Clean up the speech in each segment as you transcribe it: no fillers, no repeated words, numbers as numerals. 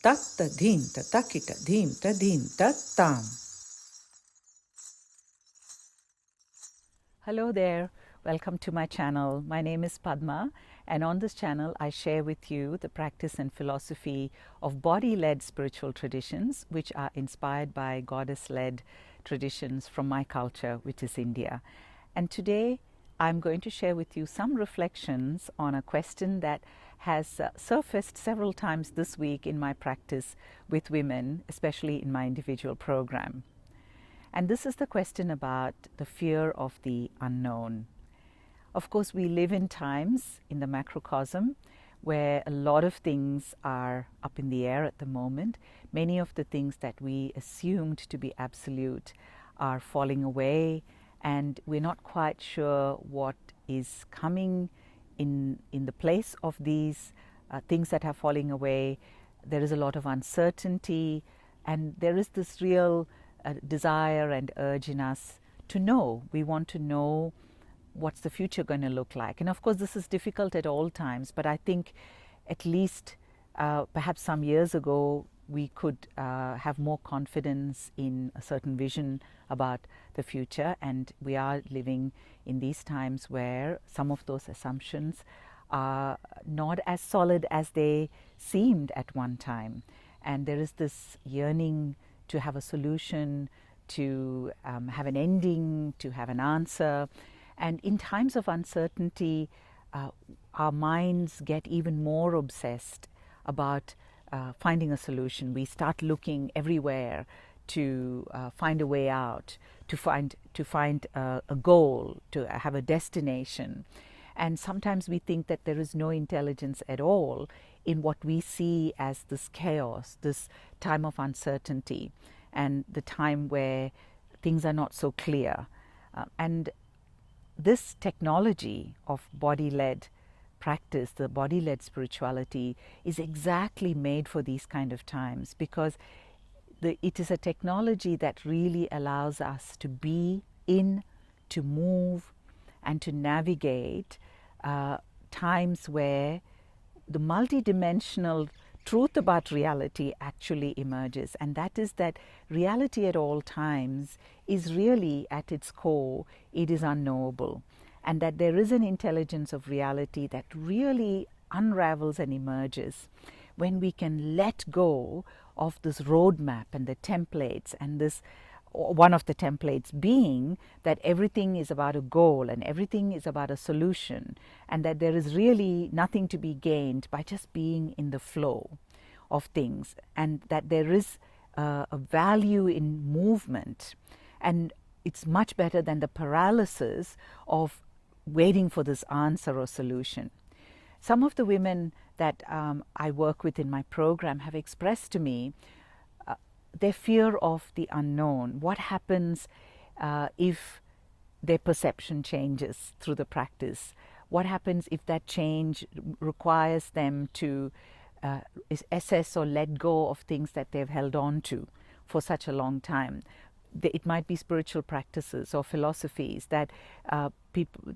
tatta dhim tatakita dhim tadhim tattam. Hello there, welcome to my channel. My name is Padma, and on this channel I share with you the practice and philosophy of body-led spiritual traditions which are inspired by goddess-led traditions from my culture, which is India. And today I'm going to share with you some reflections on a question that has surfaced several times this week in my practice with women, especially in my individual program. And this is the question about the fear of the unknown. Of course, we live in times in the macrocosm where a lot of things are up in the air at the moment. Many of the things that we assumed to be absolute are falling away, and we're not quite sure what is coming in the place of these things that are falling away. There is a lot of uncertainty, and there is this real desire and urge in us to know. We want to know what's the future going to look like. And of course, this is difficult at all times, but I think at least perhaps some years ago, we could have more confidence in a certain vision about the future. And we are living in these times where some of those assumptions are not as solid as they seemed at one time. And there is this yearning to have a solution, to have an ending, to have an answer. And in times of uncertainty, our minds get even more obsessed about finding a solution. We start looking everywhere to find a way out, to find a goal, to have a destination. And sometimes we think that there is no intelligence at all in what we see as this chaos, this time of uncertainty, and the time where things are not so clear. And this technology of body-led practice, the body-led spirituality, is exactly made for these kind of times, because it is a technology that really allows us to be in, to move, and to navigate times where the multidimensional truth about reality actually emerges. And that is that reality at all times is really, at its core, it is unknowable. And that there is an intelligence of reality that really unravels and emerges when we can let go of this roadmap and the templates, and this, one of the templates being that everything is about a goal and everything is about a solution, and that there is really nothing to be gained by just being in the flow of things, and that there is a value in movement, and it's much better than the paralysis of waiting for this answer or solution. Some of the women that I work with in my program have expressed to me their fear of the unknown. What happens if their perception changes through the practice? What happens if that change requires them to assess or let go of things that they've held on to for such a long time? It might be spiritual practices or philosophies that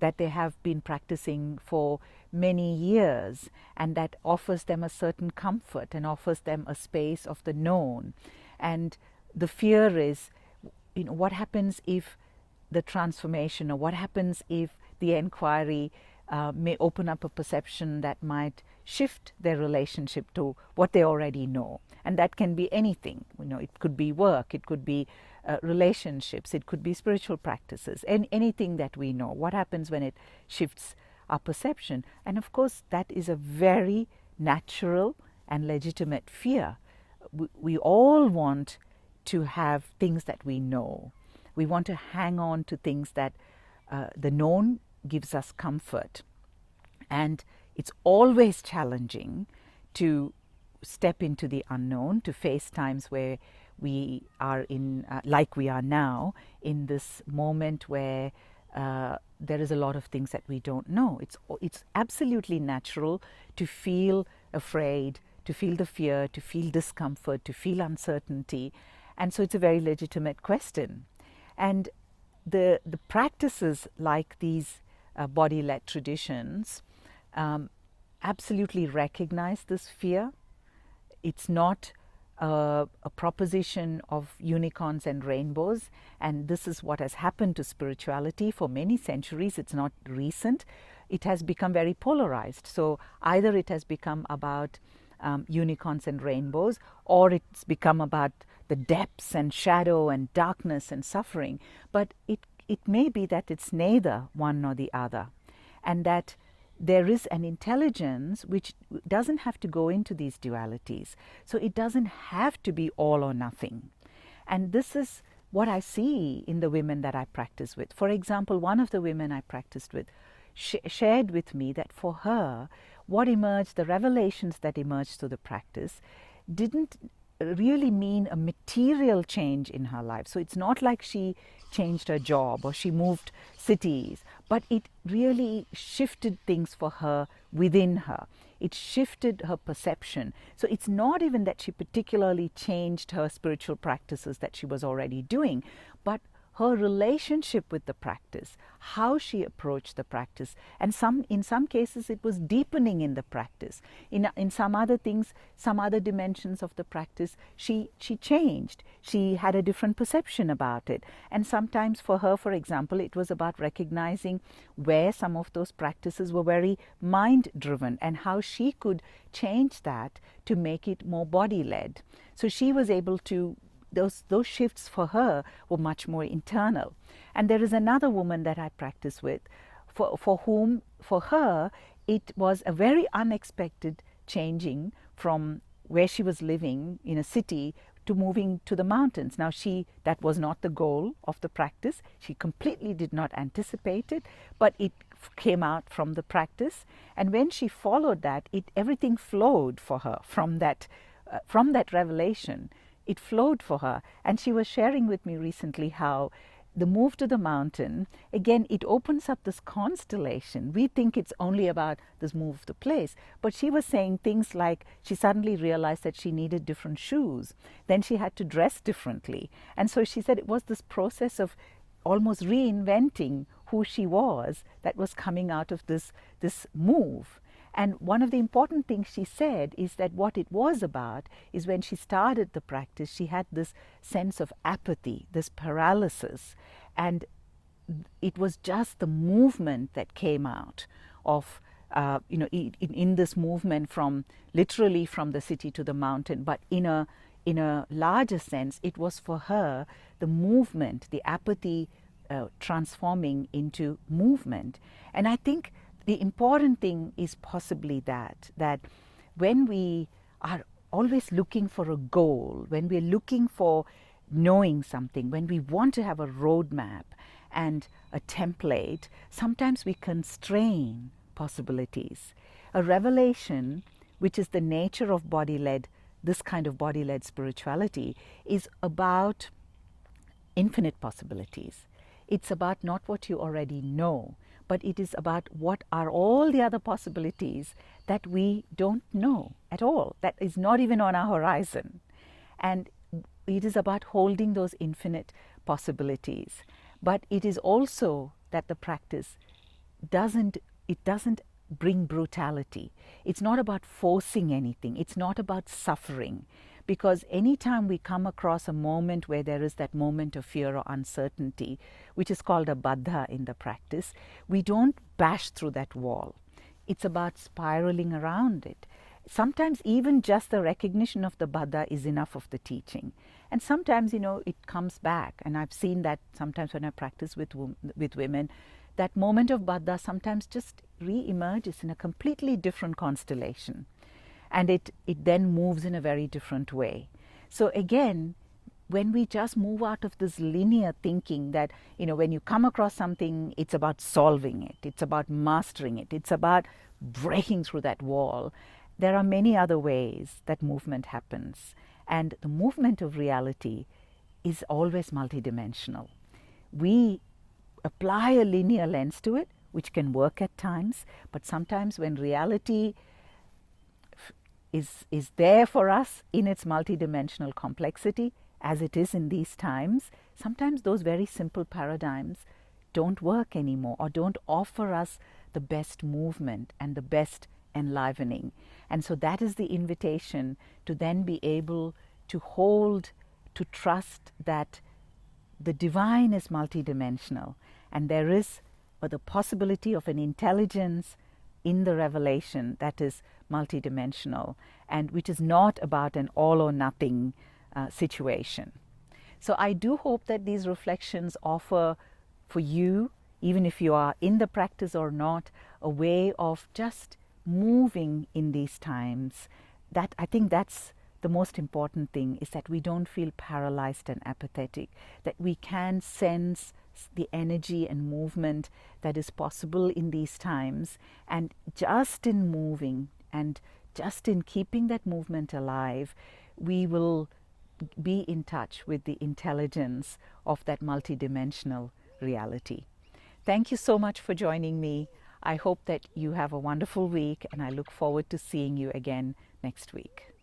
that they have been practicing for many years, and that offers them a certain comfort and offers them a space of the known. And the fear is, what happens if the transformation, or what happens if the inquiry may open up a perception that might shift their relationship to what they already know. And that can be anything. It could be work, it could be relationships, it could be spiritual practices, and anything that we know. What happens when it shifts our perception? And of course, that is a very natural and legitimate fear. We all want to have things that we know. We want to hang on to things that the known gives us comfort. And it's always challenging to step into the unknown, to face times where we are in, like we are now, in this moment where there is a lot of things that we don't know. It's absolutely natural to feel afraid, to feel the fear, to feel discomfort, to feel uncertainty. And so it's a very legitimate question. And the practices like these body-led traditions absolutely recognize this fear. it's not a proposition of unicorns and rainbows, and this is what has happened to spirituality for many centuries. It's not recent. It has become very polarized. So either it has become about unicorns and rainbows, or it's become about the depths and shadow and darkness and suffering. But it may be that it's neither one nor the other, and that there is an intelligence which doesn't have to go into these dualities. So it doesn't have to be all or nothing. And this is what I see in the women that I practice with. For example, one of the women I practiced with shared with me that for her, what emerged, the revelations that emerged through the practice, didn't really mean a material change in her life. So it's not like she changed her job or she moved cities, but it really shifted things for her within her. It shifted her perception. So it's not even that she particularly changed her spiritual practices that she was already doing, but her relationship with the practice, how she approached the practice, and in some cases it was deepening in the practice. In some other things, some other dimensions of the practice, she changed. She had a different perception about it. And sometimes for her, for example, it was about recognizing where some of those practices were very mind-driven and how she could change that to make it more body-led. So she was able to those shifts for her were much more internal. And there is another woman that I practice with for whom, for her, it was a very unexpected changing from where she was living in a city to moving to the mountains. Now that was not the goal of the practice. She completely did not anticipate it, but it came out from the practice. And when she followed that, everything flowed for her from that revelation. It flowed for her. And she was sharing with me recently how the move to the mountain, again, it opens up this constellation. We think it's only about this move to place. But she was saying things like she suddenly realized that she needed different shoes. Then she had to dress differently. And so she said it was this process of almost reinventing who she was that was coming out of this move. And one of the important things she said is that what it was about is when she started the practice, she had this sense of apathy, this paralysis. And it was just the movement that came out of, in this movement from literally from the city to the mountain. But in a larger sense, it was for her the movement, the apathy transforming into movement. And I think the important thing is possibly that when we are always looking for a goal, when we're looking for knowing something, when we want to have a roadmap and a template, sometimes we constrain possibilities. A revelation, which is the nature of body-led, this kind of body-led spirituality, is about infinite possibilities. It's about not what you already know, but it is about what are all the other possibilities that we don't know at all, that is not even on our horizon. And it is about holding those infinite possibilities. But it is also that the practice doesn't bring brutality. It's not about forcing anything. It's not about suffering. Because anytime we come across a moment where there is that moment of fear or uncertainty, which is called a baddha in the practice, we don't bash through that wall. It's about spiraling around it. Sometimes even just the recognition of the baddha is enough of the teaching. And sometimes, it comes back. And I've seen that sometimes when I practice with women, that moment of baddha sometimes just re-emerges in a completely different constellation. And it then moves in a very different way. So again, when we just move out of this linear thinking that, when you come across something, it's about solving it, it's about mastering it, it's about breaking through that wall, there are many other ways that movement happens. And the movement of reality is always multidimensional. We apply a linear lens to it, which can work at times, but sometimes when reality is there for us in its multidimensional complexity, as it is in these times, sometimes those very simple paradigms don't work anymore or don't offer us the best movement and the best enlivening. And so that is the invitation to then be able to hold, to trust that the divine is multidimensional, and there is the possibility of an intelligence in the revelation that is multidimensional, and which is not about an all or nothing situation. So I do hope that these reflections offer for you, even if you are in the practice or not, a way of just moving in these times. That, I think that's the most important thing, is that we don't feel paralyzed and apathetic, that we can sense the energy and movement that is possible in these times, and just in moving and just in keeping that movement alive, we will be in touch with the intelligence of that multidimensional reality. Thank you so much for joining me. I hope that you have a wonderful week, and I look forward to seeing you again next week.